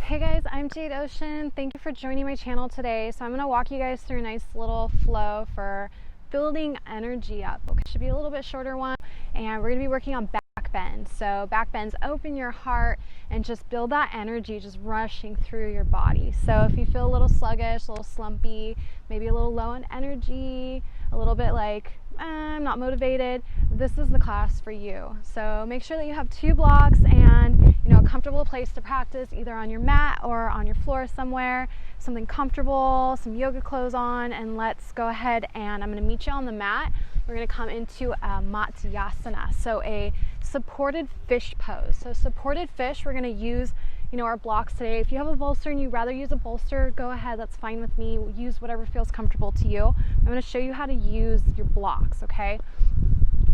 Hey guys, I'm Jade Ocean. Thank you for joining my channel today. So I'm going to walk you guys through a nice little flow for building energy up. Okay, should be a little bit shorter one, and we're going to be working on backbend. So backbends, open your heart and just build that energy just rushing through your body. So if you feel a little sluggish, a little slumpy, maybe a little low on energy, a little bit like I'm not motivated, this is the class for you. So make sure that you have 2 blocks and a comfortable place to practice, either on your mat or on your floor somewhere, something comfortable, some yoga clothes on, and let's go ahead and I'm going to meet you on the mat. We're going to come into a matsyasana, so a supported fish pose. So supported fish, we're going to use our blocks today. If you have a bolster and you'd rather use a bolster, go ahead, that's fine with me. Use whatever feels comfortable to you. I'm going to show you how to use your blocks, okay?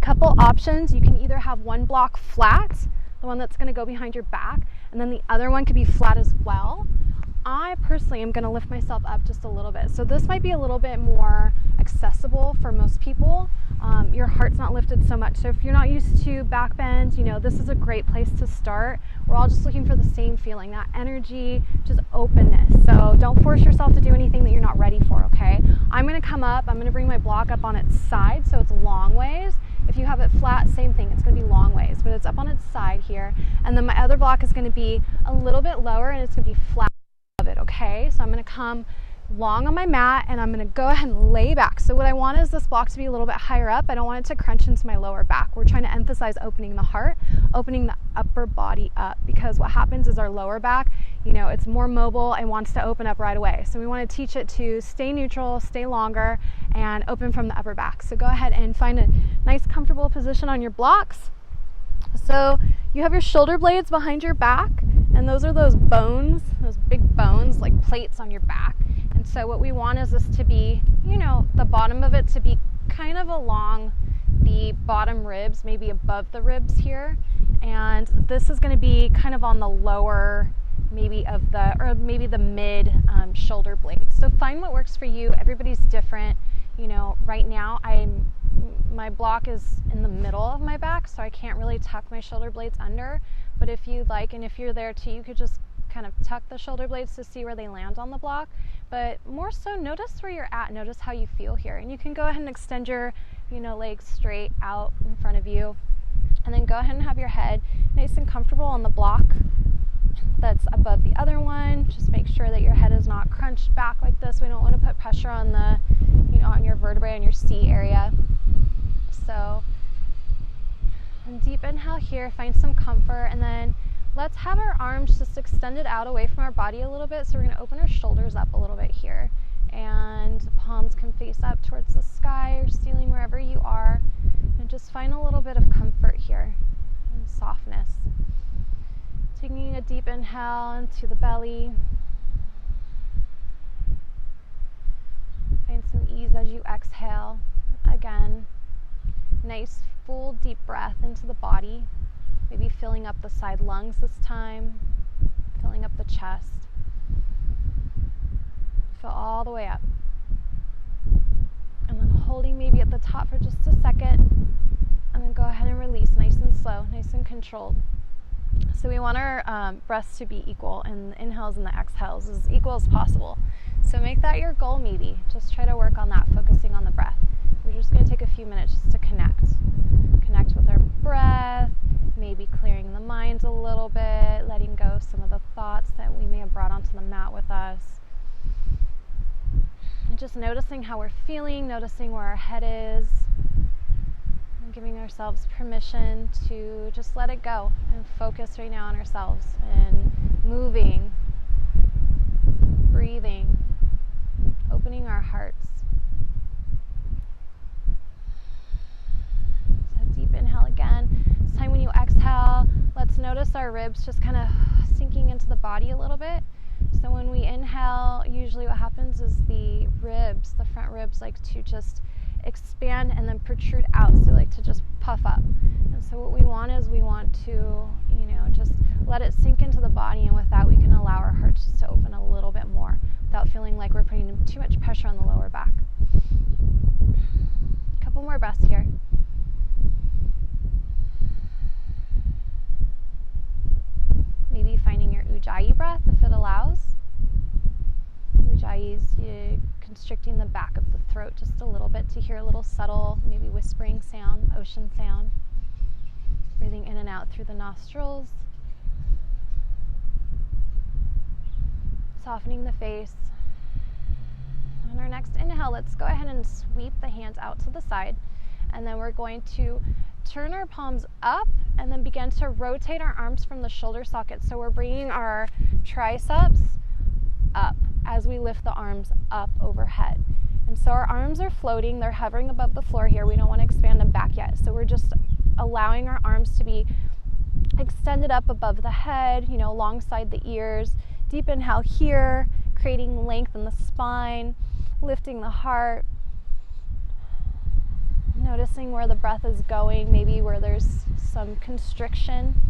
Couple options. You can either have one block flat, the one that's going to go behind your back, and then the other one could be flat as well. I personally am going to lift myself up just a little bit. So this might be a little bit more accessible for most people. Your heart's not lifted so much. So if you're not used to back bends, this is a great place to start. We're all just looking for the same feeling, that energy, just openness. So don't force yourself to do anything that you're not ready for, okay? I'm going to come up, I'm going to bring my block up on its side so it's long ways. If you have it flat, same thing, it's going to be long ways, but it's up on its side here. And then my other block is going to be a little bit lower and it's going to be flat above it, okay? So I'm going to come long on my mat and I'm going to go ahead and lay back. So what I want is this block to be a little bit higher up. I don't want it to crunch into my lower back. We're trying to emphasize opening the heart, opening the upper body up, because what happens is our lower back, it's more mobile and wants to open up right away. So we want to teach it to stay neutral, stay longer, and open from the upper back. So go ahead and find a nice comfortable position on your blocks. So you have your shoulder blades behind your back, and those are those bones, those big bones like plates on your back. And so what we want is this to be, the bottom of it to be kind of along the bottom ribs, maybe above the ribs here. And this is going to be kind of on the lower, maybe the mid shoulder blades. So find what works for you. Everybody's different. Right now my block is in the middle of my back, so I can't really tuck my shoulder blades under. But if you'd like, and if you're there too, you could just kind of tuck the shoulder blades to see where they land on the block. But more so, notice where you're at, notice how you feel here. And you can go ahead and extend your legs straight out in front of you, and then go ahead and have your head nice and comfortable on the block that's above the other one. Just make sure that your head is not crunched back like this. We don't want to put pressure on the on your vertebrae, on your C area. So deep inhale here, find some comfort, and then let's have our arms just extended out away from our body a little bit. So we're going to open our shoulders up a little bit here, and the palms can face up towards the sky or ceiling, wherever you are, and just find a little bit of comfort here and softness. Taking a deep inhale into the belly. Find some ease as you exhale. Again, nice full deep breath into the body. Maybe filling up the side lungs this time, filling up the chest. Fill all the way up. And then holding maybe at the top for just a second, and then go ahead and release nice and slow, nice and controlled. So we want our breaths to be equal, and the inhales and the exhales as equal as possible. So make that your goal, maybe. Just try to work on that, focusing on the breath. We're just going to take a few minutes just to connect with our breath, maybe clearing the mind a little bit, letting go of some of the thoughts that we may have brought onto the mat with us. And just noticing how we're feeling, noticing where our head is, and giving ourselves permission to just let it go and focus right now on ourselves and moving, breathing, opening our hearts. Deep inhale again. This time when you exhale, let's notice our ribs just kind of sinking into the body a little bit. So when we inhale, usually what happens is the front ribs like to just expand and then protrude out, so like to just puff up. And so what we want is to, just let it sink into the body, and with that we can allow our hearts just to open a little bit more without feeling like we're putting too much pressure on the lower back. A couple more breaths here. Maybe finding your ujjayi breath. breath if it allows. Ujjayi is constricting the back of the throat just a little bit to hear a little subtle, maybe whispering sound, ocean sound. Breathing in and out through the nostrils. Softening the face. On our next inhale, let's go ahead and sweep the hands out to the side. And then we're going to turn our palms up and then begin to rotate our arms from the shoulder sockets. So we're bringing our triceps up as we lift the arms up overhead. And so our arms are floating, they're hovering above the floor here. We don't want to expand them back yet. So we're just allowing our arms to be extended up above the head, alongside the ears. Deep inhale here, creating length in the spine, lifting the heart. Noticing where the breath is going, maybe where there's some constriction.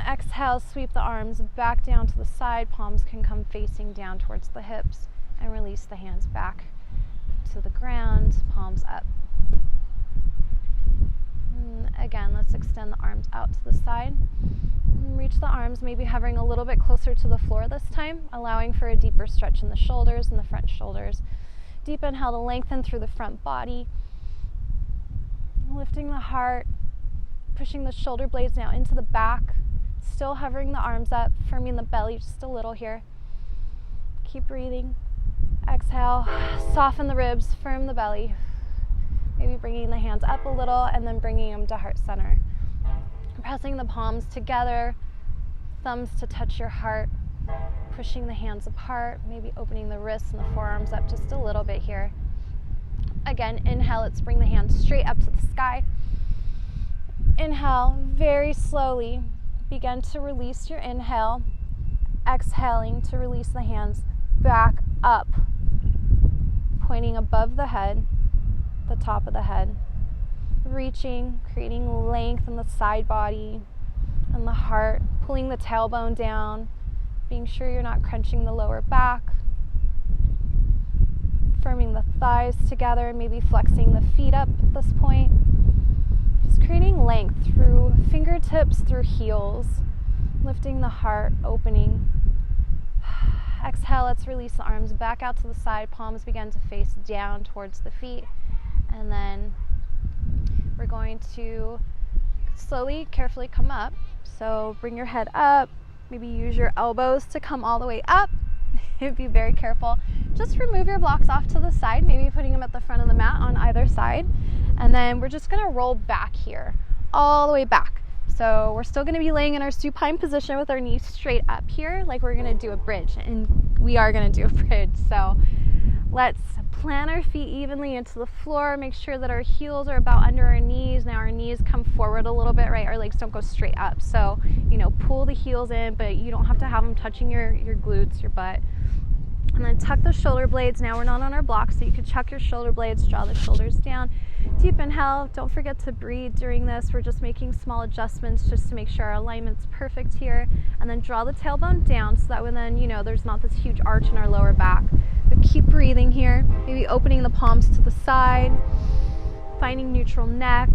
Exhale, sweep the arms back down to the side. Palms can come facing down towards the hips, and release the hands back to the ground, palms up. Again, let's extend the arms out to the side. Reach the arms, maybe hovering a little bit closer to the floor this time, allowing for a deeper stretch in the shoulders and the front shoulders. Deep inhale to lengthen through the front body. Lifting the heart, pushing the shoulder blades now into the back. Still hovering the arms up, firming the belly just a little here. Keep breathing. Exhale, soften the ribs, firm the belly. Maybe bringing the hands up a little and then bringing them to heart center. Pressing the palms together, thumbs to touch your heart. Pushing the hands apart, maybe opening the wrists and the forearms up just a little bit here. Again, inhale, let's bring the hands straight up to the sky. Inhale, very slowly, begin to release your inhale. Exhaling to release the hands back up, pointing above the head, the top of the head. Reaching, creating length in the side body and the heart, pulling the tailbone down, being sure you're not crunching the lower back, firming the thighs together, maybe flexing the feet up at this point. Just creating length through fingertips, through heels, lifting the heart, opening. Exhale, let's release the arms back out to the side, palms begin to face down towards the feet, and then we're going to slowly, carefully come up. So bring your head up. Maybe use your elbows to come all the way up. Be very careful. Just remove your blocks off to the side, maybe putting them at the front of the mat on either side. And then we're just going to roll back here, all the way back. So we're still going to be laying in our supine position with our knees straight up here, like we're going to do a bridge. And we are going to do a bridge. So let's plant our feet evenly into the floor. Make sure that our heels are about under our knees. Now our knees come forward a little bit, right? Our legs don't go straight up. So, pull the heels in, but you don't have to have them touching your glutes, your butt. And then tuck the shoulder blades. Now we're not on our blocks, so you can chuck your shoulder blades, draw the shoulders down. Deep inhale. Don't forget to breathe during this. We're just making small adjustments just to make sure our alignment's perfect here. And then draw the tailbone down so that when then, there's not this huge arch in our lower back. But keep breathing here. Maybe opening the palms to the side, finding neutral neck.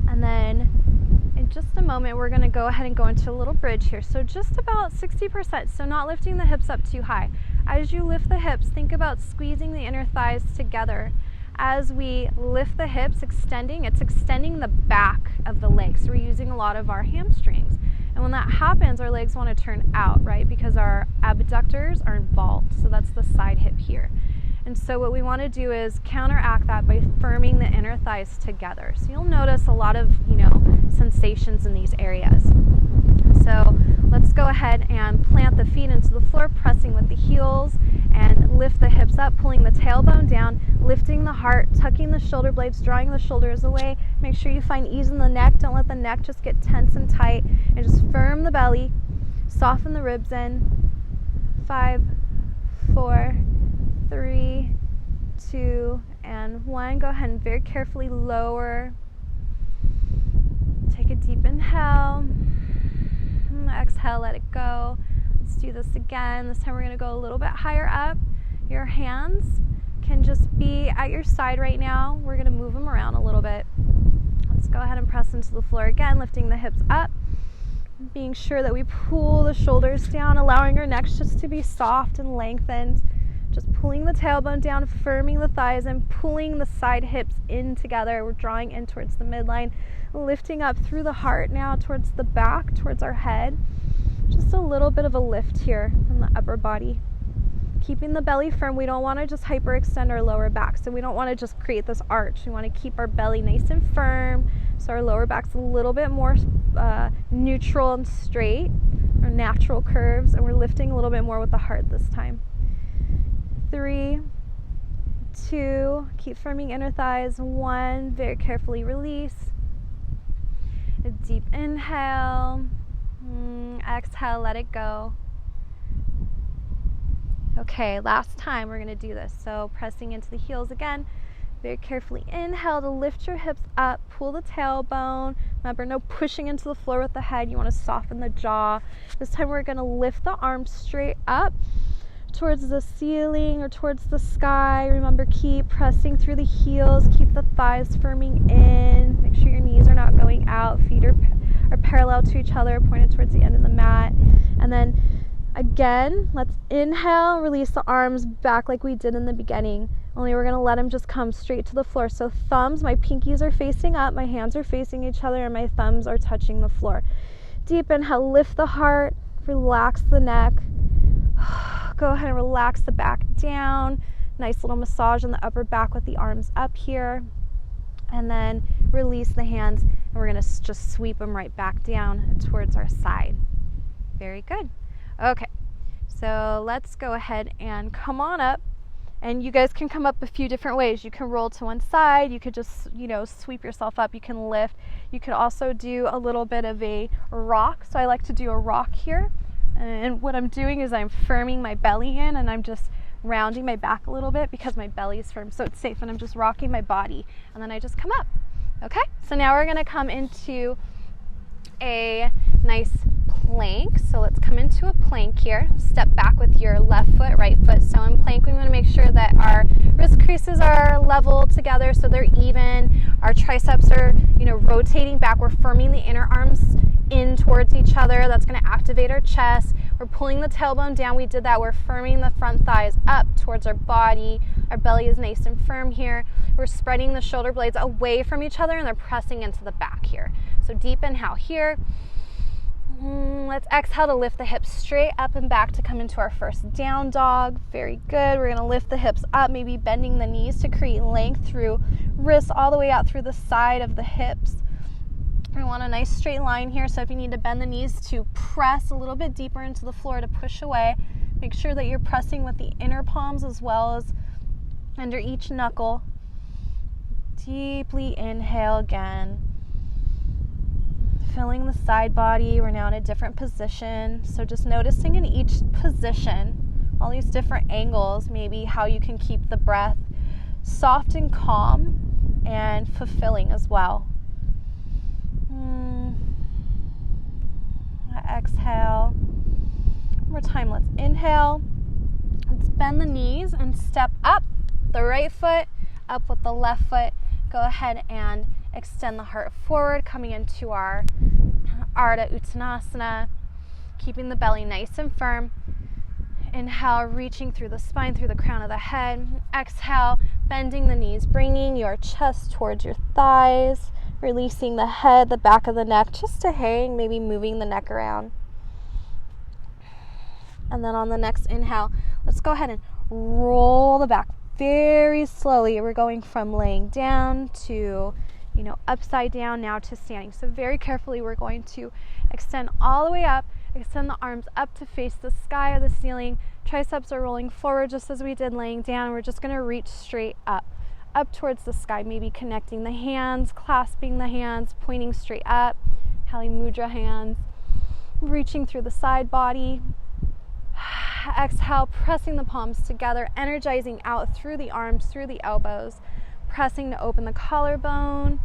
And then in just a moment, we're going to go ahead and go into a little bridge here. So just about 60%, so not lifting the hips up too high. As you lift the hips, think about squeezing the inner thighs together. As we lift the hips, it's extending the back of the legs. So we're using a lot of our hamstrings. And when that happens, our legs want to turn out, right? Because our abductors are involved. So that's the side hip here. And so what we want to do is counteract that by firming the inner thighs together. So you'll notice a lot of, sensations in these areas. So let's go ahead and plant the feet into the floor, pressing with the heels, and lift the hips up, pulling the tailbone down, lifting the heart, tucking the shoulder blades, drawing the shoulders away. Make sure you find ease in the neck. Don't let the neck just get tense and tight, and just firm the belly, soften the ribs in. 5, 4, 3, 2, and 1. Go ahead and very carefully lower. Take a deep inhale. Exhale, let it go. Let's do this again. This time we're going to go a little bit higher up. Your hands can just be at your side right now. We're going to move them around a little bit. Let's go ahead and press into the floor again, lifting the hips up. Being sure that we pull the shoulders down, allowing our necks just to be soft and lengthened. Just pulling the tailbone down, firming the thighs, and pulling the side hips in together. We're drawing in towards the midline, lifting up through the heart now towards the back, towards our head. Just a little bit of a lift here in the upper body. Keeping the belly firm. We don't want to just hyperextend our lower back, so we don't want to just create this arch. We want to keep our belly nice and firm, so our lower back's a little bit more neutral and straight, our natural curves, and we're lifting a little bit more with the heart this time. 3, 2, keep firming inner thighs. 1, very carefully release. A deep inhale. Exhale, let it go. Okay, last time we're going to do this. So pressing into the heels again. Very carefully inhale to lift your hips up, pull the tailbone. Remember, no pushing into the floor with the head. You want to soften the jaw. This time we're going to lift the arms straight up towards the ceiling or towards the sky. Remember, keep pressing through the heels. Keep the thighs firming in. Make sure your knees are not going out. Feet are parallel to each other, pointed towards the end of the mat. And then again, let's inhale, release the arms back like we did in the beginning. Only we're going to let them just come straight to the floor. So thumbs, my pinkies are facing up, my hands are facing each other, and my thumbs are touching the floor. Deep inhale, lift the heart, relax the neck. Go ahead and relax the back down. Nice little massage on the upper back with the arms up here. And then release the hands, and we're going to just sweep them right back down towards our side. Very good. Okay, so let's go ahead and come on up. And you guys can come up a few different ways. You can roll to one side. You could just, sweep yourself up. You can lift. You could also do a little bit of a rock. So I like to do a rock here. And what I'm doing is I'm firming my belly in, and I'm just rounding my back a little bit because my belly is firm, so it's safe, and I'm just rocking my body, and then I just come up. Okay, so now we're going to come into a nice plank. So let's come into a plank here. Step back with your left foot, right foot. So in plank, we want to make sure that our wrist creases are level together so they're even. Our triceps are, rotating back. We're firming the inner arms in towards each other. That's going to activate our chest. We're pulling the tailbone down. We did that. We're firming the front thighs up towards our body. Our belly is nice and firm here. We're spreading the shoulder blades away from each other, and they're pressing into the back here. So deep inhale here. Let's exhale to lift the hips straight up and back to come into our first down dog. Very good. We're going to lift the hips up, maybe bending the knees to create length through wrists all the way out through the side of the hips. We want a nice straight line here, so if you need to bend the knees to press a little bit deeper into the floor to push away, make sure that you're pressing with the inner palms as well as under each knuckle. Deeply inhale again. Filling the side body. We're now in a different position. So just noticing in each position, all these different angles, maybe how you can keep the breath soft and calm and fulfilling as well. Exhale. One more time, let's inhale. Let's bend the knees and step up the right foot, up with the left foot. Go ahead and extend the heart forward, coming into our Ardha Uttanasana, keeping the belly nice and firm. Inhale, reaching through the spine, through the crown of the head. Exhale, bending the knees, bringing your chest towards your thighs, releasing the head, the back of the neck, just to hang, maybe moving the neck around. And then on the next inhale, let's go ahead and roll the back very slowly. We're going from laying down to upside down now to standing. So very carefully, we're going to extend all the way up, extend the arms up to face the sky or the ceiling. Triceps are rolling forward just as we did laying down. We're just going to reach straight up towards the sky, maybe connecting the hands, clasping the hands, pointing straight up, Kali Mudra hands, reaching through the side body. Exhale, pressing the palms together, energizing out through the arms, through the elbows, pressing to open the collarbone,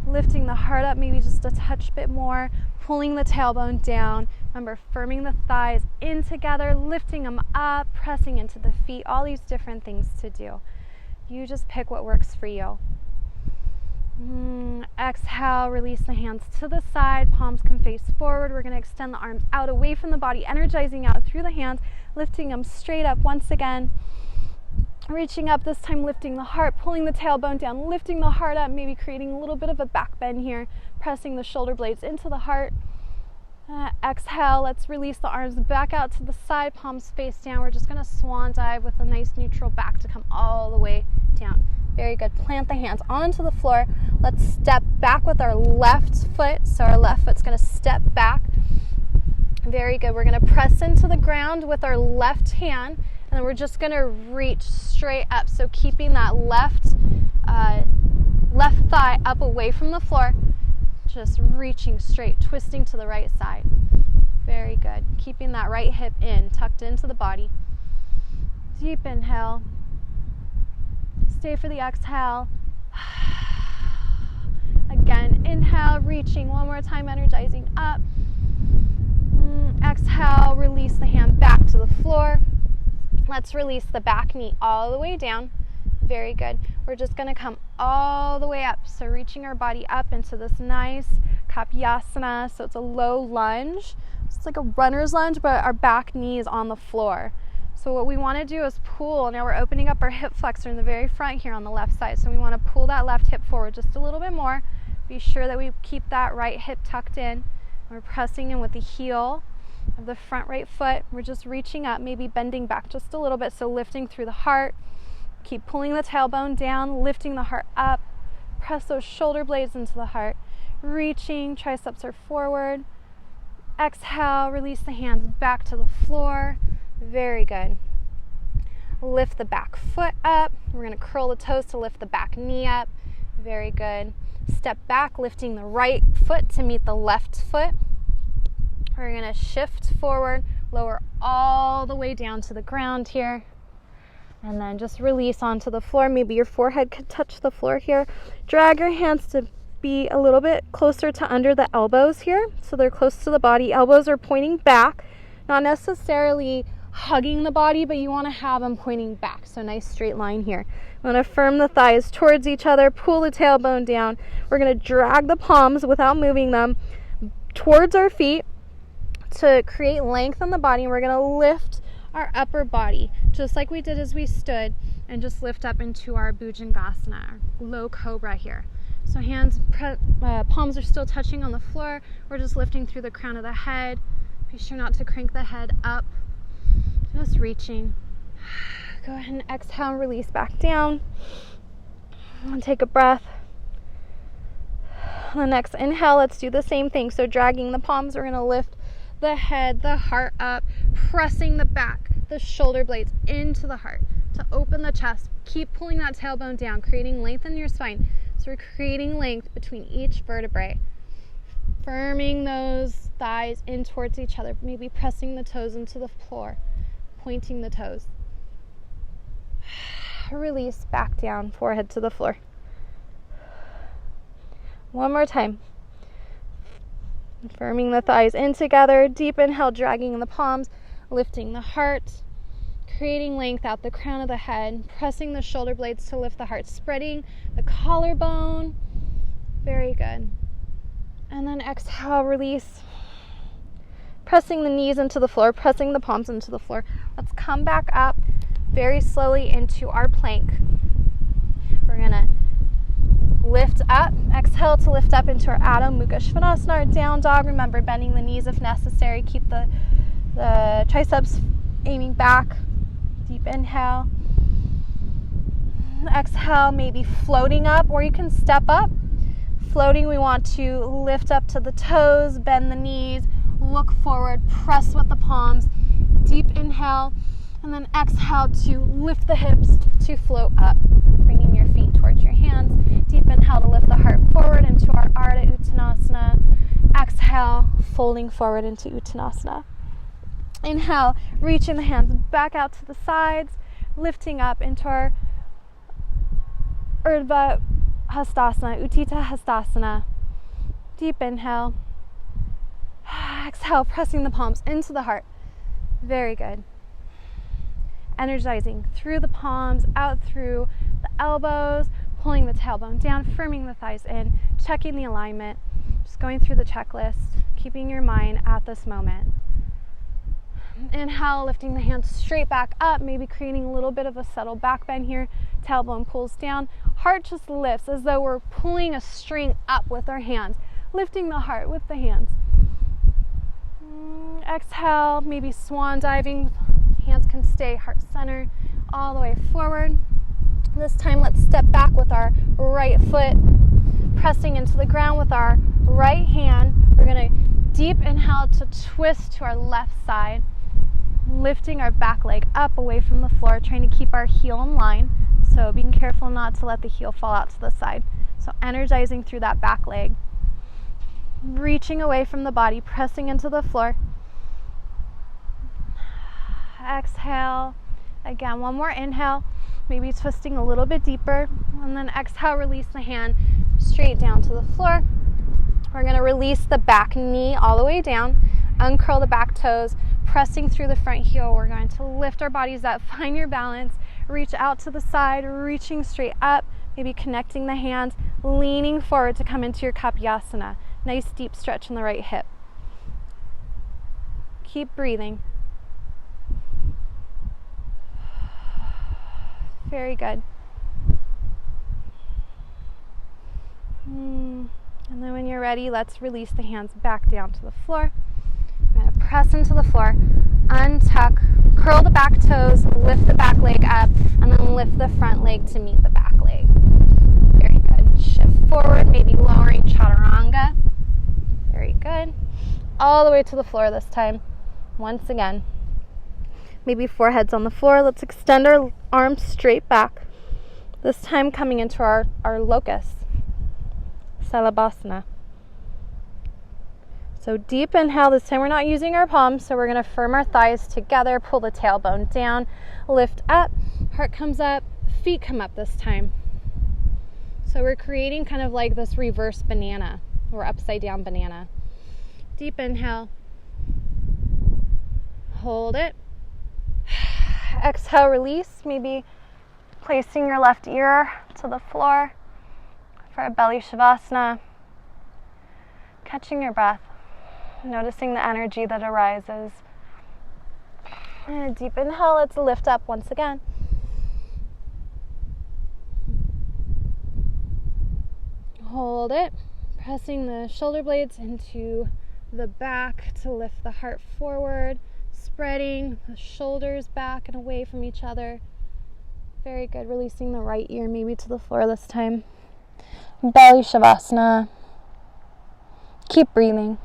lifting the heart up maybe just a touch bit more, pulling the tailbone down. Remember, firming the thighs in together, lifting them up, pressing into the feet, all these different things to do. You just pick what works for you. Exhale, release the hands to the side, palms can face forward. We're going to extend the arms out away from the body, energizing out through the hands, lifting them straight up once again. Reaching up, this time lifting the heart, pulling the tailbone down, lifting the heart up, maybe creating a little bit of a back bend here, pressing the shoulder blades into the heart. Exhale, let's release the arms back out to the side, palms face down. We're just going to swan dive with a nice neutral back to come all the way down. Very good. Plant the hands onto the floor. Let's step back with our left foot. So our left foot's going to step back. Very good. We're going to press into the ground with our left hand, and then we're just going to reach straight up. So keeping that left thigh up away from the floor, just reaching straight, twisting to the right side. Very good. Keeping that right hip in, tucked into the body. Deep inhale. Stay for the exhale. Again, inhale, reaching. One more time, energizing up. Exhale, release the hand back to the floor. Let's release the back knee all the way down. Very good. We're just going to come all the way up. So reaching our body up into this nice kapyasana. So it's a low lunge. It's like a runner's lunge, but our back knee is on the floor. So what we want to do is pull. Now we're opening up our hip flexor in the very front here on the left side. So we want to pull that left hip forward just a little bit more. Be sure that we keep that right hip tucked in. We're pressing in with the heel of the front right foot. We're just reaching up, maybe bending back just a little bit. So lifting through the heart. Keep pulling the tailbone down, lifting the heart up. Press those shoulder blades into the heart. Reaching, triceps are forward. Exhale, release the hands back to the floor. Very good. Lift the back foot up. We're going to curl the toes to lift the back knee up. Very good. Step back, lifting the right foot to meet the left foot. We're going to shift forward, lower all the way down to the ground here. And then just release onto the floor. Maybe your forehead could touch the floor here. Drag your hands to be a little bit closer to under the elbows here. So they're close to the body. Elbows are pointing back. Not necessarily hugging the body, but you want to have them pointing back. So nice straight line here. We want to firm the thighs towards each other. Pull the tailbone down. We're going to drag the palms without moving them towards our feet to create length on the body. And we're going to lift our upper body, just like we did as we stood, and just lift up into our Bhujangasana, low cobra here. So hands, palms are still touching on the floor. We're just lifting through the crown of the head. Be sure not to crank the head up. Just reaching. Go ahead and exhale and release back down. And take a breath. On the next inhale, let's do the same thing. So dragging the palms, we're going to lift the head, the heart up, pressing the back, the shoulder blades into the heart to open the chest. Keep pulling that tailbone down, creating length in your spine. So we're creating length between each vertebrae. Firming those thighs in towards each other, maybe pressing the toes into the floor, pointing the toes. Release back down, forehead to the floor. One more time. Firming the thighs in together, deep inhale, dragging the palms, lifting the heart, creating length out the crown of the head, pressing the shoulder blades to lift the heart, spreading the collarbone. Very good. And then exhale, release. Pressing the knees into the floor, pressing the palms into the floor. Let's come back up very slowly into our plank. We're going to lift up, exhale to lift up into our Adho Mukha Svanasana, our down dog. Remember, bending the knees if necessary. Keep the triceps aiming back. Deep inhale. Exhale, maybe floating up, or you can step up. Floating, we want to lift up to the toes, bend the knees, look forward, press with the palms. Deep inhale, and then exhale to lift the hips to float up. Bringing your feet towards your hands. Deep inhale to lift the heart forward into our Ardha Uttanasana. Exhale, folding forward into Uttanasana. Inhale, reaching the hands back out to the sides, lifting up into our Urdhva Hastasana, Utthita Hastasana. Deep inhale. Exhale, pressing the palms into the heart. Very good. Energizing through the palms, out through the elbows, pulling the tailbone down, firming the thighs in, checking the alignment, just going through the checklist, keeping your mind at this moment. Inhale, lifting the hands straight back up, maybe creating a little bit of a subtle back bend here. Tailbone pulls down, heart just lifts as though we're pulling a string up with our hands, lifting the heart with the hands. Exhale, maybe swan diving. Hands can stay heart center all the way forward. This time, let's step back with our right foot, pressing into the ground with our right hand. We're going to deep inhale to twist to our left side, lifting our back leg up away from the floor, trying to keep our heel in line. So being careful not to let the heel fall out to the side. So energizing through that back leg. Reaching away from the body, pressing into the floor. Exhale. Again, one more inhale. Maybe twisting a little bit deeper. And then exhale, release the hand straight down to the floor. We're going to release the back knee all the way down. Uncurl the back toes, pressing through the front heel. We're going to lift our bodies up, find your balance, reach out to the side, reaching straight up, maybe connecting the hands, leaning forward to come into your Kapyasana. Nice deep stretch in the right hip. Keep breathing. Very good. And then when you're ready, let's release the hands back down to the floor. We're going to press into the floor, untuck, curl the back toes, lift the back leg up, and then lift the front leg to meet the back leg. Very good. Shift forward, maybe lowering chaturanga. Very good. All the way to the floor this time. Once again. Maybe foreheads on the floor. Let's extend our arms straight back. This time coming into our locust. Salabhasana. So deep inhale. This time we're not using our palms, so we're going to firm our thighs together, pull the tailbone down, lift up, heart comes up, feet come up this time. So we're creating kind of like this reverse banana or upside down banana. Deep inhale. Hold it. Exhale, release. Maybe placing your left ear to the floor for a belly shavasana. Catching your breath. Noticing the energy that arises. And a deep inhale. Let's lift up once again. Hold it. Pressing the shoulder blades into the back to lift the heart forward. Spreading the shoulders back and away from each other. Very good. Releasing the right ear maybe to the floor this time. Belly shavasana. Keep breathing.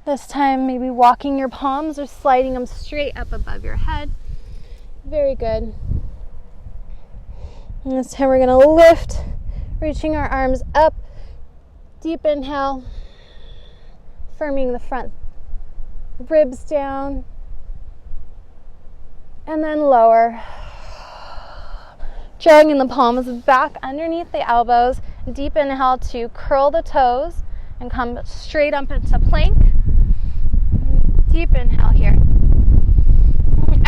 This time maybe walking your palms or sliding them straight up above your head. Very good. And this time we're going to lift, reaching our arms up. Deep inhale, firming the front ribs down, and then lower. Drawing in the palms back underneath the elbows. Deep inhale to curl the toes and come straight up into plank. Deep inhale here.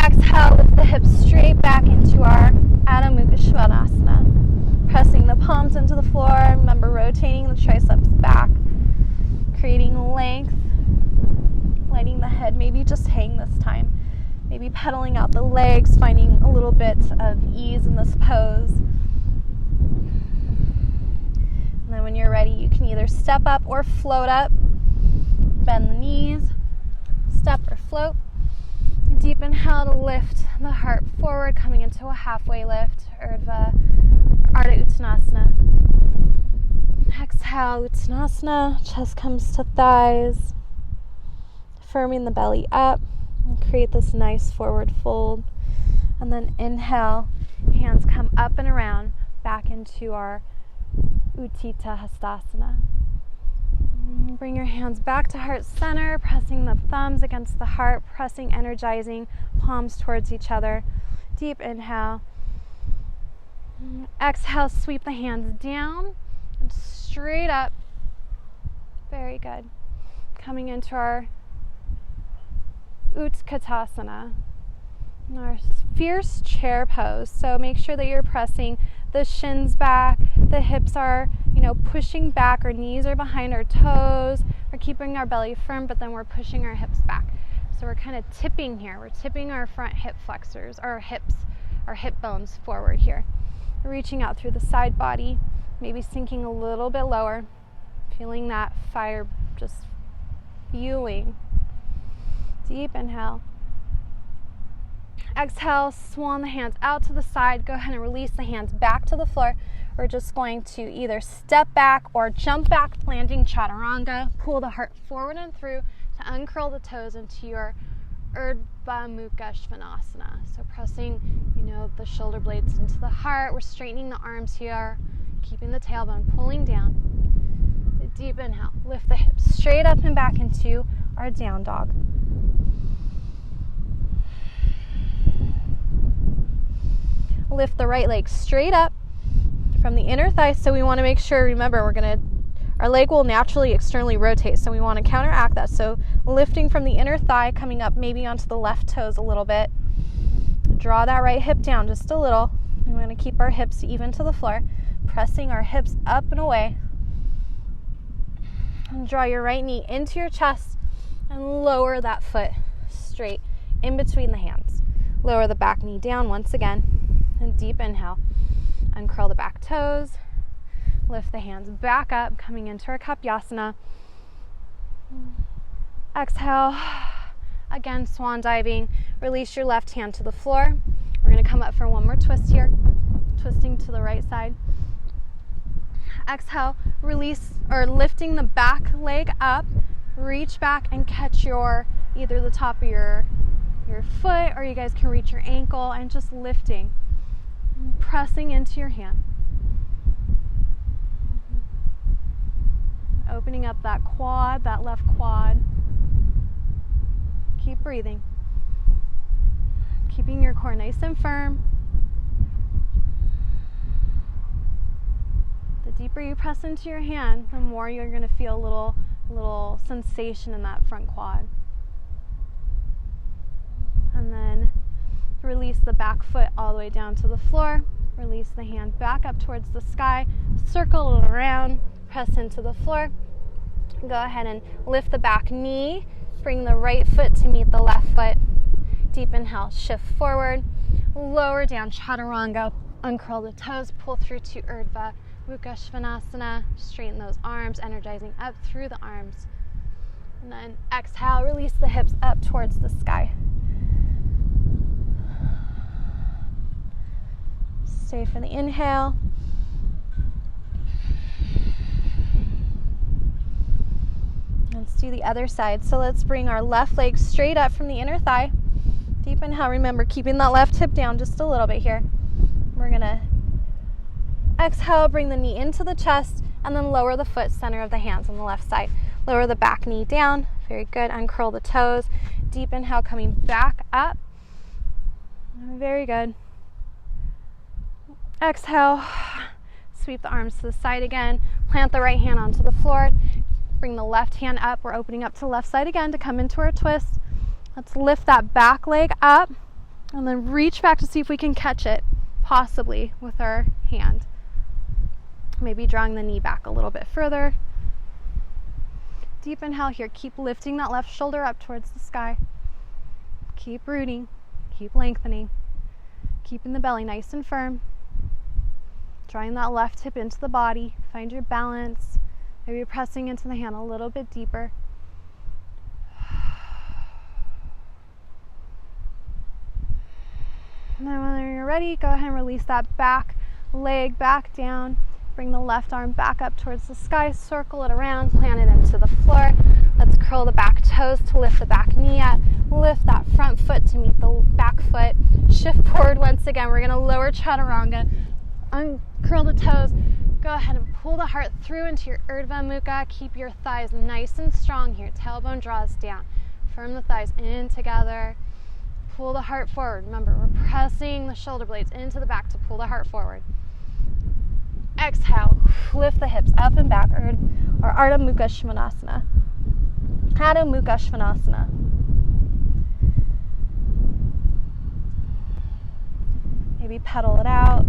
Exhale, lift the hips straight back into our Adho Mukha Svanasana. Pressing the palms into the floor. Remember rotating the triceps back. Creating length. Letting the head maybe just hang this time. Maybe pedaling out the legs, finding a little bit of ease in this pose. And then when you're ready, you can either step up or float up. Bend the knees. Step or float. Deep inhale to lift the heart forward, coming into a halfway lift, Urdhva, Ardha Uttanasana. Exhale, Uttanasana, chest comes to thighs, firming the belly up, and create this nice forward fold. And then inhale, hands come up and around, back into our Utthita Hastasana. Bring your hands back to heart center, pressing the thumbs against the heart, pressing, energizing, palms towards each other. Deep inhale. Exhale, sweep the hands down and straight up. Very good. Coming into our Utkatasana, our fierce chair pose. So make sure that you're pressing the shins back, the hips are, pushing back, our knees are behind our toes, we're keeping our belly firm, but then we're pushing our hips back. So we're kind of tipping here. We're tipping our front hip flexors, our hips, our hip bones forward here. Reaching out through the side body, maybe sinking a little bit lower, feeling that fire just fueling. Deep inhale. Exhale, swan the hands out to the side. Go ahead and release the hands back to the floor. We're just going to either step back or jump back, planting chaturanga. Pull the heart forward and through to uncurl the toes into your Urdhva Mukha Svanasana. So pressing, the shoulder blades into the heart. We're straightening the arms here, keeping the tailbone pulling down. A deep inhale. Lift the hips straight up and back into our down dog. Lift the right leg straight up from the inner thigh. So we want to make sure, remember, our leg will naturally externally rotate. So we want to counteract that. So lifting from the inner thigh, coming up maybe onto the left toes a little bit. Draw that right hip down just a little. We want to keep our hips even to the floor. Pressing our hips up and away. And draw your right knee into your chest and lower that foot straight in between the hands. Lower the back knee down once again. And deep inhale. Uncurl the back toes. Lift the hands back up, coming into our Kapyasana. Exhale. Again, swan diving. Release your left hand to the floor. We're going to come up for one more twist here. Twisting to the right side. Exhale. Release, or lifting the back leg up. Reach back and catch either the top of your foot, or you guys can reach your ankle, and just lifting. Pressing into your hand. Opening up that quad, that left quad. Keep breathing. Keeping your core nice and firm. The deeper you press into your hand, the more you're going to feel a little sensation in that front quad. And then release the back foot all the way down to the floor. Release the hand back up towards the sky. Circle it around. Press into the floor. Go ahead and lift the back knee. Bring the right foot to meet the left foot. Deep inhale. Shift forward. Lower down chaturanga. Uncurl the toes. Pull through to Urdhva Mukha Svanasana. Straighten those arms. Energizing up through the arms. And then exhale. Release the hips up towards the sky. Stay for the inhale. Let's do the other side. So let's bring our left leg straight up from the inner thigh. Deep inhale. Remember, keeping that left hip down just a little bit here. We're going to exhale, bring the knee into the chest, and then lower the foot, center of the hands on the left side. Lower the back knee down. Very good. Uncurl the toes. Deep inhale, coming back up. Very good. Exhale, sweep the arms to the side again, plant the right hand onto the floor, bring the left hand up. We're opening up to the left side again to come into our twist. Let's lift that back leg up and then reach back to see if we can catch it, possibly with our hand. Maybe drawing the knee back a little bit further. Deep inhale here, keep lifting that left shoulder up towards the sky. Keep rooting, keep lengthening, keeping the belly nice and firm. Drawing that left hip into the body. Find your balance. Maybe pressing into the hand a little bit deeper. And then when you're ready, go ahead and release that back leg back down. Bring the left arm back up towards the sky. Circle it around. Plant it into the floor. Let's curl the back toes to lift the back knee up. Lift that front foot to meet the back foot. Shift forward once again. We're going to lower chaturanga. Uncurl the toes. Go ahead and pull the heart through into your Urdhva Mukha. Keep your thighs nice and strong here. Tailbone draws down. Firm the thighs in together. Pull the heart forward. Remember, we're pressing the shoulder blades into the back to pull the heart forward. Exhale. Lift the hips up and back. Or Ardha Mukha Svanasana. Adho Mukha Svanasana. Maybe pedal it out.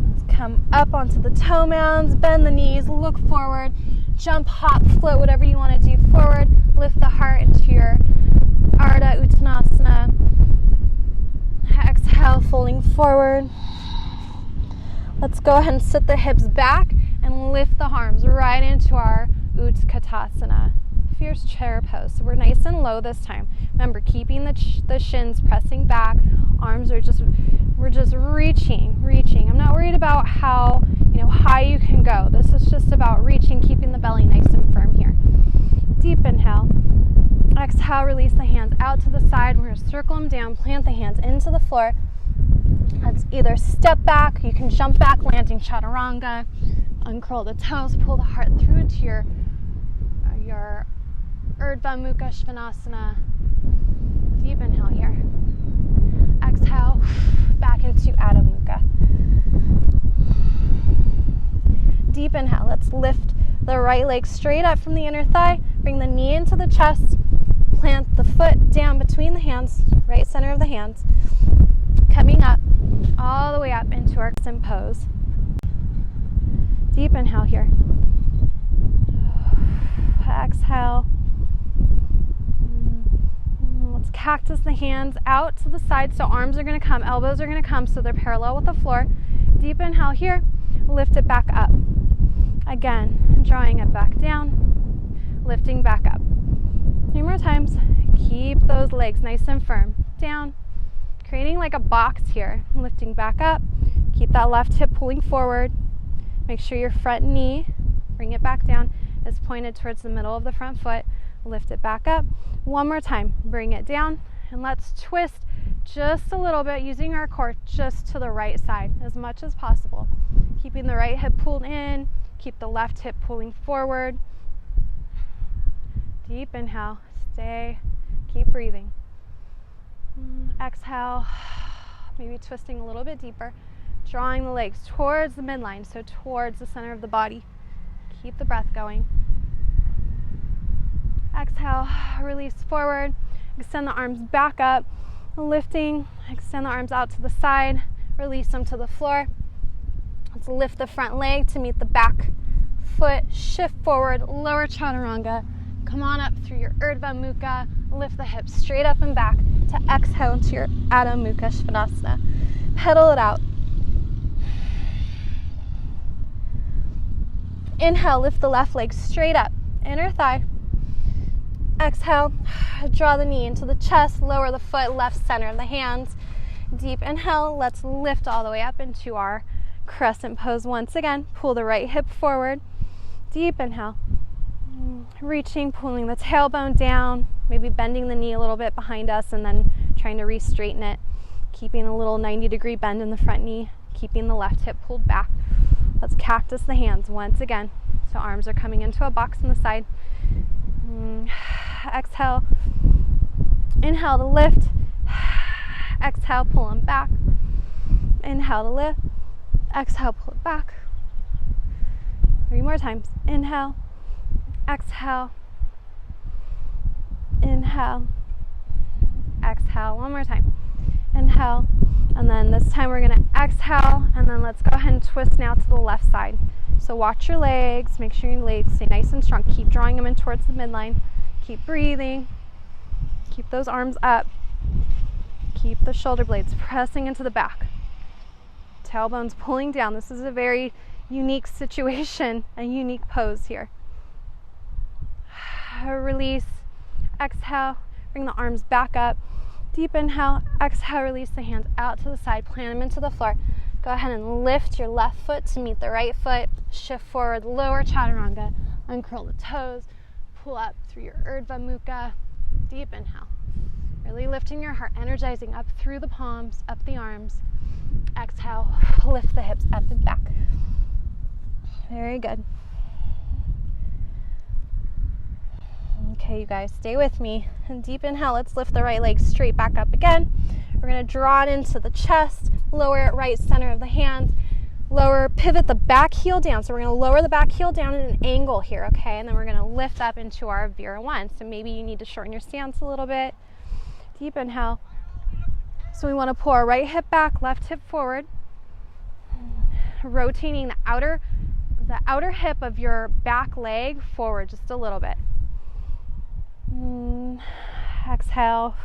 Let's come up onto the toe mounds, bend the knees, look forward, jump, hop, float, whatever you want to do forward. Lift the heart into your Ardha Uttanasana. Exhale, folding forward. Let's go ahead and sit the hips back and lift the arms right into our Utkatasana, fierce chair pose. So we're nice and low this time. Remember, keeping the shins pressing back. Arms are we're just reaching. I'm not worried about how high you can go. This is just about reaching, keeping the belly nice and firm here. Deep inhale. Exhale, release the hands out to the side. We're going to circle them down, plant the hands into the floor. Let's either step back, you can jump back, landing chaturanga, uncurl the toes, pull the heart through into your Urdhva Mukha Svanasana. Deep inhale here. Exhale, back into Adho Mukha. Deep inhale. Let's lift the right leg straight up from the inner thigh. Bring the knee into the chest. Plant the foot down between the hands, right center of the hands. Coming up, all the way up into our crescent pose. Deep inhale here. Exhale. Let's cactus the hands out to the side, so arms are going to come, elbows are going to come, so they're parallel with the floor. Deep inhale here. Lift it back up. Again, drawing it back down, lifting back up. 3 more times. Keep those legs nice and firm. Down, creating like a box here. Lifting back up. Keep that left hip pulling forward. Make sure your front knee, bring it back down, is pointed towards the middle of the front foot. Lift it back up. 1 more time. Bring it down, and let's twist just a little bit using our core just to the right side as much as possible. Keeping the right hip pulled in. Keep the left hip pulling forward. Deep inhale. Stay. Keep breathing. Exhale. Maybe twisting a little bit deeper. Drawing the legs towards the midline, so towards the center of the body. Keep the breath going. Exhale. Release forward. Extend the arms back up. Lifting. Extend the arms out to the side. Release them to the floor. Let's lift the front leg to meet the back foot. Shift forward. Lower chaturanga. Come on up through your Urdhva Mukha. Lift the hips straight up and back to exhale into your Adho Mukha Svanasana. Pedal it out. Inhale, lift the left leg straight up. Inner thigh. Exhale, draw the knee into the chest. Lower the foot, left center of the hands. Deep inhale. Let's lift all the way up into our crescent pose once again. Pull the right hip forward. Deep inhale. Reaching, pulling the tailbone down, maybe bending the knee a little bit behind us and then trying to re-straighten it. Keeping a little 90-degree bend in the front knee, keeping the left hip pulled back. Let's cactus the hands once again. So arms are coming into a box on the side. Exhale. Inhale to lift. Exhale, pull them back. Inhale to lift. Exhale, pull it back. 3 more times. Inhale. Exhale. Inhale. Exhale. 1 more time. Inhale. And then this time we're going to exhale. And then let's go ahead and twist now to the left side. So watch your legs. Make sure your legs stay nice and strong. Keep drawing them in towards the midline. Keep breathing. Keep those arms up. Keep the shoulder blades pressing into the back. Tailbones pulling down. This is a very unique situation, a unique pose here. Release. Exhale. Bring the arms back up. Deep inhale. Exhale. Release the hands out to the side. Plant them into the floor. Go ahead and lift your left foot to meet the right foot. Shift forward. Lower chaturanga. Uncurl the toes. Pull up through your Urdhva Mukha. Deep inhale. Really lifting your heart. Energizing up through the palms, up the arms. Exhale. Lift the hips up and back. Very good. Okay, you guys, stay with me. And deep inhale, let's lift the right leg straight back up again. We're going to draw it into the chest, lower it right center of the hands, pivot the back heel down. So we're going to lower the back heel down in an angle here, okay? And then we're going to lift up into our Vira 1. So maybe you need to shorten your stance a little bit. Deep inhale. So we want to pull our right hip back, left hip forward, rotating the outer hip of your back leg forward just a little bit. Exhale.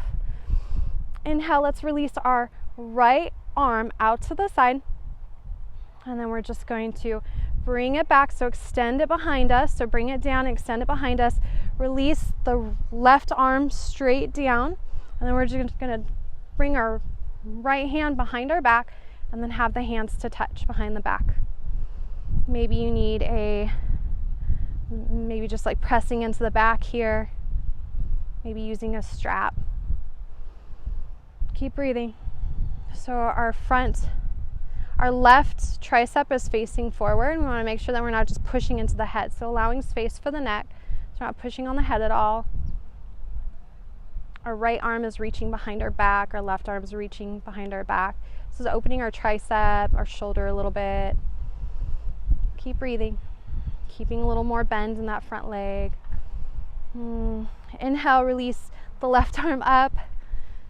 Inhale, let's release our right arm out to the side. And then we're just going to bring it back, so extend it behind us. So bring it down, extend it behind us. Release the left arm straight down. And then we're just going to bring our right hand behind our back and then have the hands to touch behind the back. Maybe you need maybe just like pressing into the back here. Maybe using a strap. Keep breathing. So our left tricep is facing forward. We want to make sure that we're not just pushing into the head. So allowing space for the neck. So we're not pushing on the head at all. Our right arm is reaching behind our back. Our left arm is reaching behind our back. This is opening our tricep, our shoulder a little bit. Keep breathing. Keeping a little more bend in that front leg. Inhale, release the left arm up.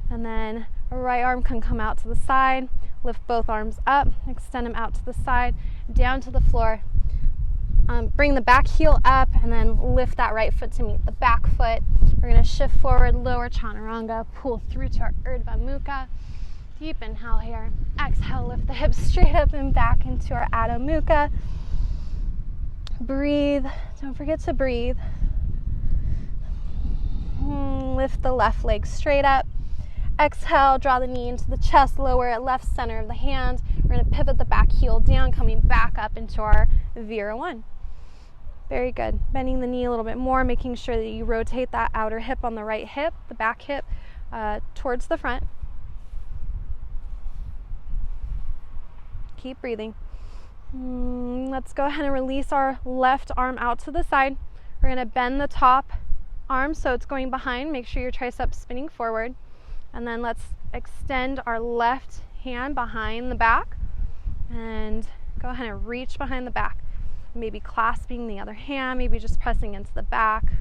And then our right arm can come out to the side. Lift both arms up, extend them out to the side, down to the floor. Bring the back heel up and then lift that right foot to meet the back foot. We're going to shift forward, lower chaturanga, pull through to our Urdhva Mukha. Deep inhale here. Exhale, lift the hips straight up and back into our Adho Mukha. Breathe. Don't forget to breathe. Lift the left leg straight up. Exhale, draw the knee into the chest, lower it left center of the hand. We're going to pivot the back heel down, coming back up into our Vira 1. Very good. Bending the knee a little bit more, making sure that you rotate that outer hip on the right hip, the back hip, towards the front. Keep breathing. Let's go ahead and release our left arm out to the side. We're going to bend the top arm so it's going behind. Make sure your triceps spinning forward. And then let's extend our left hand behind the back and go ahead and reach behind the back. Maybe clasping the other hand, maybe just pressing into the back.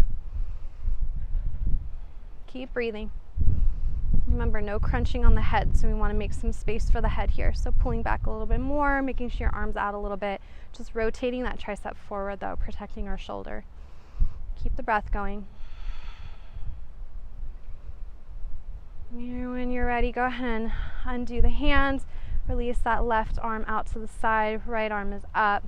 Keep breathing. Remember, no crunching on the head, so we want to make some space for the head here. So pulling back a little bit more, making sure your arms out a little bit. Just rotating that tricep forward though, protecting our shoulder. Keep the breath going. When you're ready, go ahead and undo the hands. Release that left arm out to the side. Right arm is up.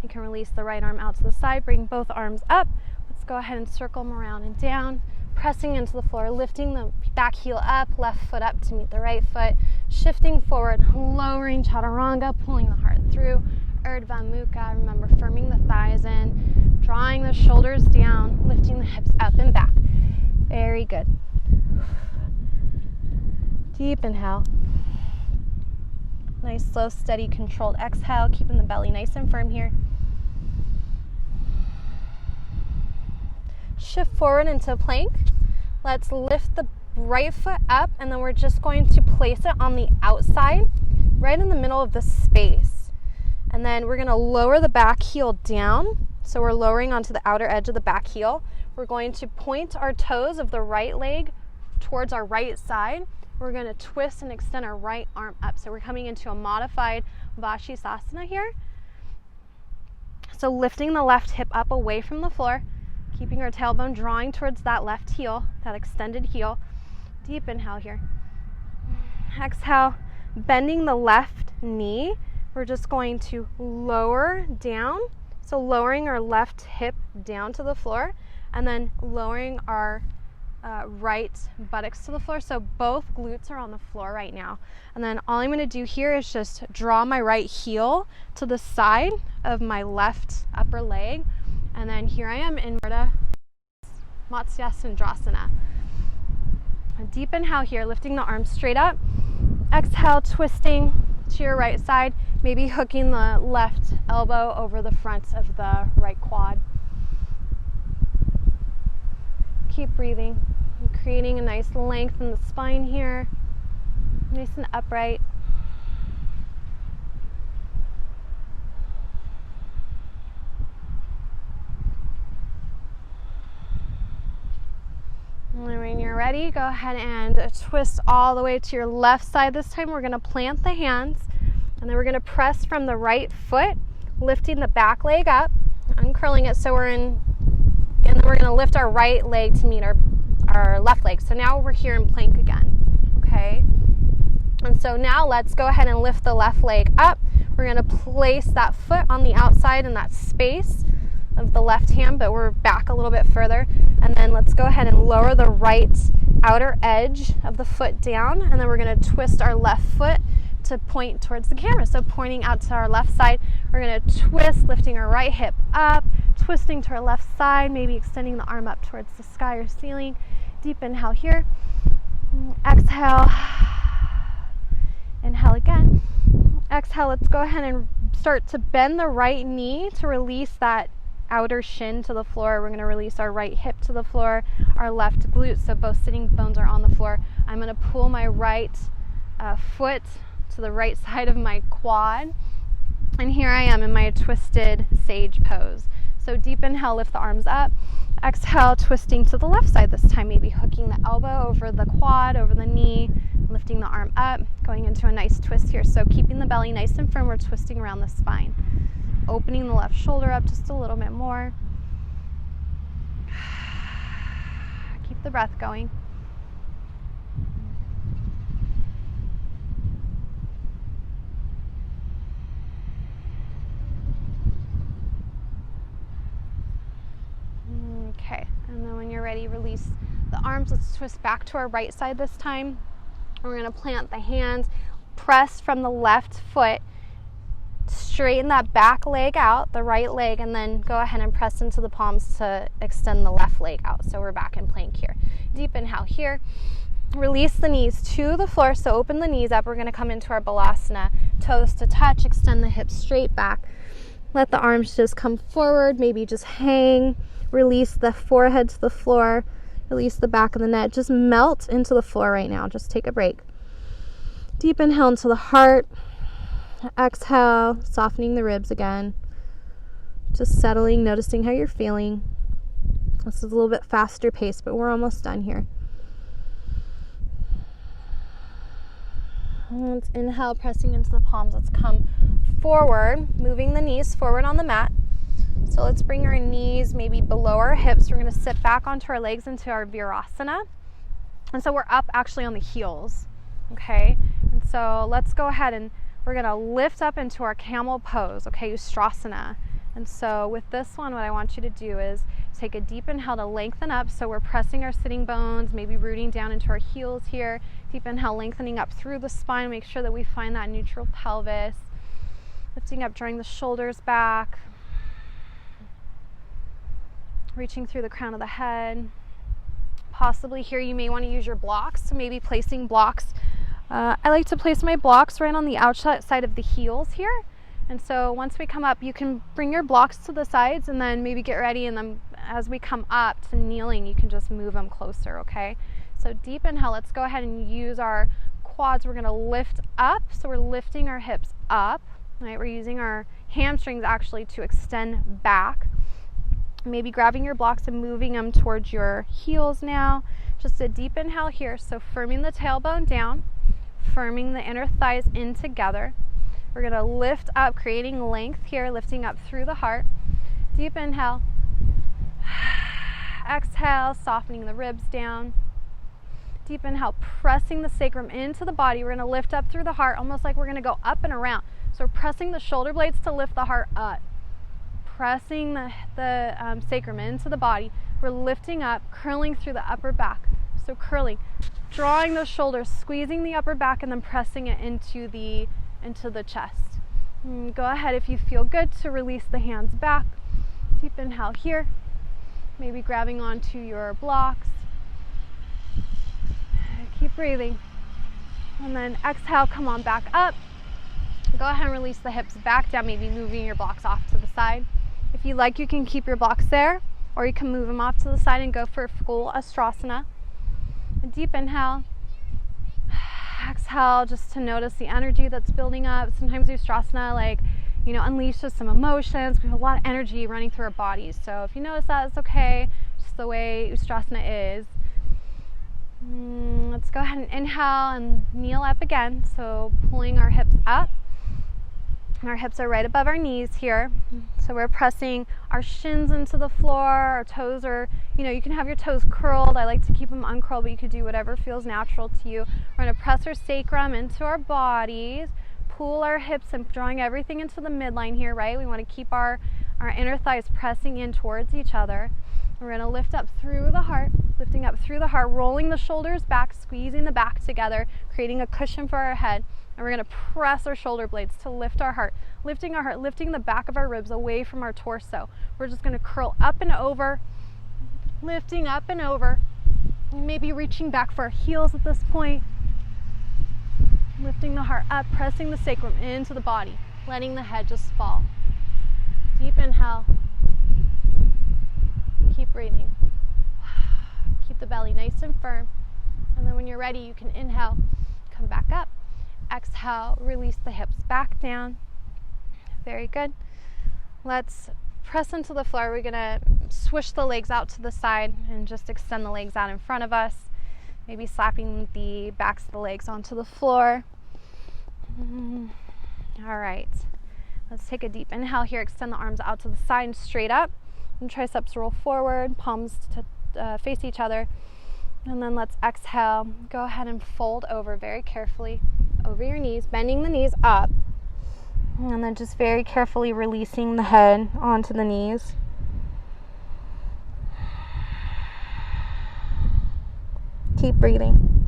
You can release the right arm out to the side. Bring both arms up. Let's go ahead and circle them around and down. Pressing into the floor, lifting the back heel up, left foot up to meet the right foot. Shifting forward, lowering chaturanga, pulling the heart through. Urdhva Mukha. Remember, firming the thighs in. Drawing the shoulders down. Lifting the hips up and back. Very good. Deep inhale. Nice, slow, steady, controlled exhale, keeping the belly nice and firm here. Shift forward into plank. Let's lift the right foot up, and then we're just going to place it on the outside, right in the middle of the space. And then we're going to lower the back heel down. So we're lowering onto the outer edge of the back heel. We're going to point our toes of the right leg towards our right side. We're going to twist and extend our right arm up. So we're coming into a modified Vashisthasana here. So lifting the left hip up away from the floor, keeping our tailbone drawing towards that left heel, that extended heel. Deep inhale here. Exhale, bending the left knee. We're just going to lower down. So lowering our left hip down to the floor, and then lowering our right buttocks to the floor. So both glutes are on the floor right now. And then all I'm going to do here is just draw my right heel to the side of my left upper leg. And then here I am in Matsya Sindrasana. A deep inhale here, lifting the arms straight up. Exhale, twisting to your right side, maybe hooking the left elbow over the front of the right quad. Keep breathing. I'm creating a nice length in the spine here, nice and upright. And when you're ready, ready, go ahead and twist all the way to your left side. This time we're going to plant the hands, and then we're going to press from the right foot, lifting the back leg up, uncurling it so we're in, and then we're going to lift our right leg to meet our left leg. So now we're here in plank again, okay? And so now let's go ahead and lift the left leg up. We're going to place that foot on the outside in that space of the left hand, but we're back a little bit further. And then let's go ahead and lower the right outer edge of the foot down, and then we're going to twist our left foot to point towards the camera. So pointing out to our left side, we're going to twist, lifting our right hip up, twisting to our left side, maybe extending the arm up towards the sky or ceiling. Deep inhale here. Exhale. Inhale again. Exhale. Let's go ahead and start to bend the right knee to release that outer shin to the floor. We're going to release our right hip to the floor, our left glute, so both sitting bones are on the floor. I'm going to pull my right foot to the right side of my quad, and here I am in my twisted sage pose. So deep inhale, lift the arms up. Exhale, twisting to the left side this time, maybe hooking the elbow over the quad, over the knee, lifting the arm up, going into a nice twist here. So keeping the belly nice and firm, we're twisting around the spine. Opening the left shoulder up just a little bit more. Keep the breath going. Okay, and then when you're ready, release the arms. Let's twist back to our right side this time. We're going to plant the hands, press from the left foot, straighten that back leg out, the right leg, and then go ahead and press into the palms to extend the left leg out. So we're back in plank here. Deep inhale here. Release the knees to the floor, so open the knees up. We're going to come into our balasana. Toes to touch, extend the hips straight back. Let the arms just come forward, maybe just hang. Release the forehead to the floor. Release the back of the neck. Just melt into the floor right now. Just take a break. Deep inhale into the heart. Exhale, softening the ribs again. Just settling, noticing how you're feeling. This is a little bit faster pace, but we're almost done here. And let's inhale, pressing into the palms. Let's come forward, moving the knees forward on the mat. So let's bring our knees maybe below our hips. We're going to sit back onto our legs into our virasana. And so we're up actually on the heels, okay? And so let's go ahead and we're going to lift up into our camel pose, okay, Ustrasana. And so with this one, what I want you to do is take a deep inhale to lengthen up. So we're pressing our sitting bones, maybe rooting down into our heels here. Deep inhale, lengthening up through the spine. Make sure that we find that neutral pelvis. Lifting up, drawing the shoulders back. Reaching through the crown of the head. Possibly here you may want to use your blocks, so maybe placing blocks. I like to place my blocks right on the outside of the heels here. And so once we come up, you can bring your blocks to the sides and then maybe get ready, and then as we come up to kneeling, you can just move them closer, okay? So deep inhale, let's go ahead and use our quads. We're going to lift up, so we're lifting our hips up, right? We're using our hamstrings actually to extend back. Maybe grabbing your blocks and moving them towards your heels now. Just a deep inhale here, so firming the tailbone down, firming the inner thighs in together. We're going to lift up, creating length here, lifting up through the heart. Deep inhale. Exhale, softening the ribs down. Deep inhale, pressing the sacrum into the body. We're going to lift up through the heart, almost like we're going to go up and around. So we're pressing the shoulder blades to lift the heart up. Pressing the sacrum into the body. We're lifting up, curling through the upper back. So curling, drawing those shoulders, squeezing the upper back, and then pressing it into the chest. Go ahead, if you feel good, to release the hands back. Deep inhale here. Maybe grabbing onto your blocks. Keep breathing. And then exhale, come on back up. Go ahead and release the hips back down, maybe moving your blocks off to the side. If you like, you can keep your blocks there, or you can move them off to the side and go for a full Ustrasana. A deep inhale. Exhale, just to notice the energy that's building up. Sometimes Ustrasana, unleashes some emotions. We have a lot of energy running through our bodies. So if you notice that, it's okay. Just the way Ustrasana is. Let's go ahead and inhale and kneel up again. So pulling our hips up. Our hips are right above our knees here. So we're pressing our shins into the floor. Our toes are, you can have your toes curled. I like to keep them uncurled, but you could do whatever feels natural to you. We're going to press our sacrum into our bodies. Pull our hips and drawing everything into the midline here, right? We want to keep our inner thighs pressing in towards each other. We're going to lift up through the heart, lifting up through the heart, rolling the shoulders back, squeezing the back together, creating a cushion for our head. And we're going to press our shoulder blades to lift our heart, lifting the back of our ribs away from our torso. We're just going to curl up and over, lifting up and over, maybe reaching back for our heels at this point. Lifting the heart up, pressing the sacrum into the body, letting the head just fall. Deep inhale. Keep breathing. Keep the belly nice and firm. And then when you're ready, you can inhale, come back up. Exhale, release the hips back down. Very good. Let's press into the floor. We're going to swish the legs out to the side and just extend the legs out in front of us. Maybe slapping the backs of the legs onto the floor. All right. Let's take a deep inhale here. Extend the arms out to the side and straight up. And triceps roll forward, palms to face each other. And then let's exhale. Go ahead and fold over very carefully over your knees, bending the knees up. And then just very carefully releasing the head onto the knees. Keep breathing.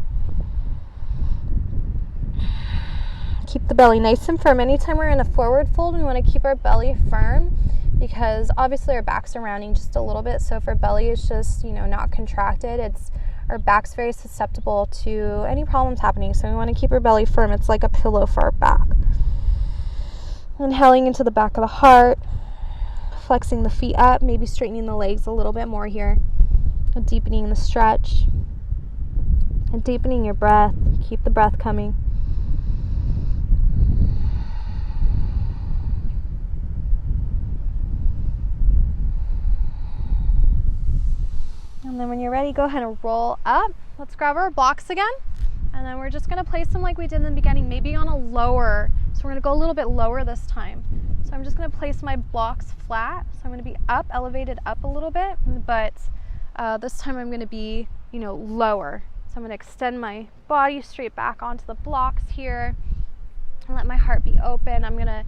Keep the belly nice and firm. Anytime we're in a forward fold, we want to keep our belly firm because obviously our back's are rounding just a little bit. So if our belly is just, not contracted, our back's very susceptible to any problems happening. So we want to keep our belly firm. It's like a pillow for our back. Inhaling into the back of the heart, flexing the feet up, maybe straightening the legs a little bit more here, and deepening the stretch. And deepening your breath. Keep the breath coming. And then when you're ready, go ahead and roll up. Let's grab our blocks again. And then we're just going to place them like we did in the beginning, maybe on a lower. So we're going to go a little bit lower this time. So I'm just going to place my blocks flat. So I'm going to be up, elevated up a little bit. But this time I'm going to be, lower. So I'm going to extend my body straight back onto the blocks here and let my heart be open. I'm going to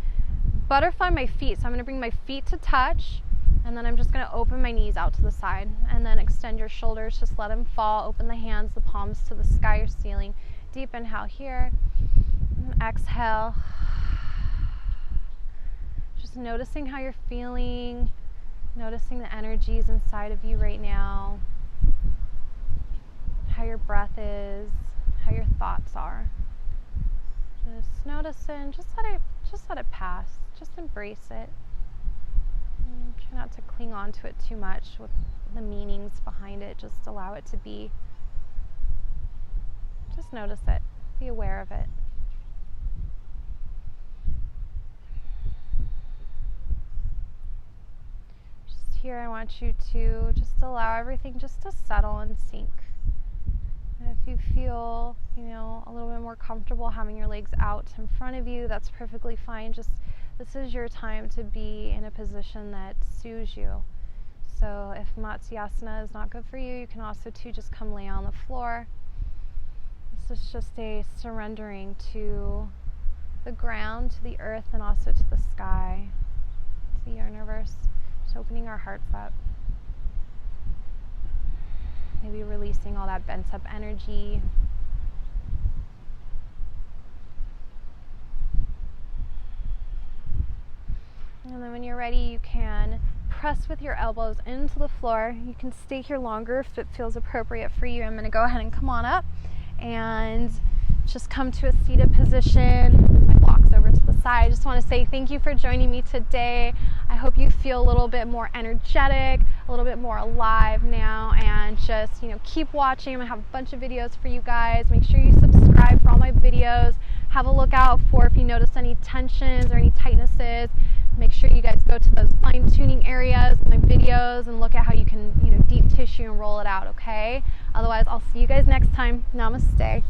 butterfly my feet. So I'm going to bring my feet to touch, and then I'm just going to open my knees out to the side, and then extend your shoulders. Just let them fall. Open the hands, the palms to the sky or ceiling. Deep inhale here. And exhale. Just noticing how you're feeling. Noticing the energies inside of you right now. How your breath is, how your thoughts are. Just notice it and just let it pass. Just embrace it. And try not to cling on to it too much with the meanings behind it. Just allow it to be. Just notice it. Be aware of it. Just here I want you to just allow everything just to settle and sink. And if you feel, a little bit more comfortable having your legs out in front of you, that's perfectly fine. Just this is your time to be in a position that soothes you. So if Matsyasana is not good for you, you can also just come lay on the floor. This is just a surrendering to the ground, to the earth, and also to the sky, to the universe. Just opening our hearts up. Maybe releasing all that bent up energy. And then when you're ready, you can press with your elbows into the floor. You can stay here longer if it feels appropriate for you. I'm going to go ahead and come on up and just come to a seated position. My blocks over to the side. I just want to say thank you for joining me today. I hope you feel a little bit more energetic, a little bit more alive now, and just, keep watching. I'm going to have a bunch of videos for you guys. Make sure you subscribe for all my videos. Have a look out for if you notice any tensions or any tightnesses. Make sure you guys go to those fine tuning areas in my videos and look at how you can, deep tissue and roll it out, okay? Otherwise, I'll see you guys next time. Namaste.